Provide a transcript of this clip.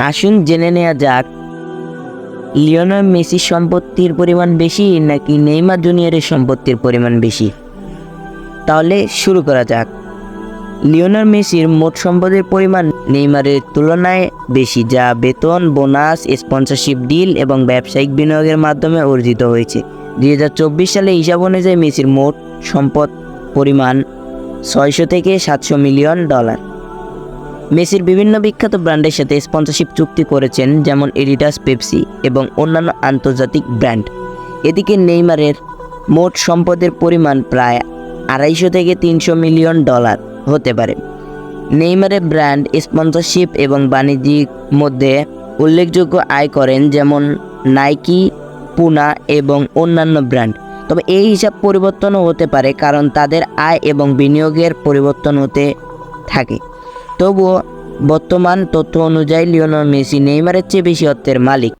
আসুন জেনে নেওয়া যাক লিওনেল মেসির সম্পত্তির পরিমাণ বেশি নাকি নেইমার জুনিয়রের সম্পত্তির পরিমাণ বেশি। তাহলে শুরু করা যাক। লিওনেল মেসির মোট সম্পদের পরিমাণ নেইমারের তুলনায় বেশি, যা বেতন, বোনাস, স্পন্সরশিপ ডিল এবং ব্যবসায়িক বিনিয়োগের মাধ্যমে অর্জিত হয়েছে। 2024 সালে হিসাব অনুযায়ী মেসির মোট সম্পদ পরিমাণ 600 থেকে 700 মিলিয়ন ডলার। মেসির বিভিন্ন বিখ্যাত ব্র্যান্ডের সাথে স্পন্সরশিপ চুক্তি করেছেন, যেমন এডিডাস, পেপসি এবং অন্যান্য আন্তর্জাতিক ব্র্যান্ড। এদিকে নেইমারের মোট সম্পদের পরিমাণ প্রায় 250 থেকে 300 মিলিয়ন ডলার হতে পারে। নেইমারের ব্র্যান্ড স্পন্সরশিপ এবং বাণিজ্যিক মধ্যে উল্লেখযোগ্য আয় করেন, যেমন নাইকি, পুনা এবং অন্যান্য ব্র্যান্ড। তবে এই হিসাব পরিবর্তনও হতে পারে, কারণ তাদের আয় এবং বিনিয়োগের পরিবর্তন হতে থাকে। তবুও বর্তমান তথ্য অনুযায়ী লিওনেল মেসি নেইমারের চেয়ে বেশি অর্থের মালিক।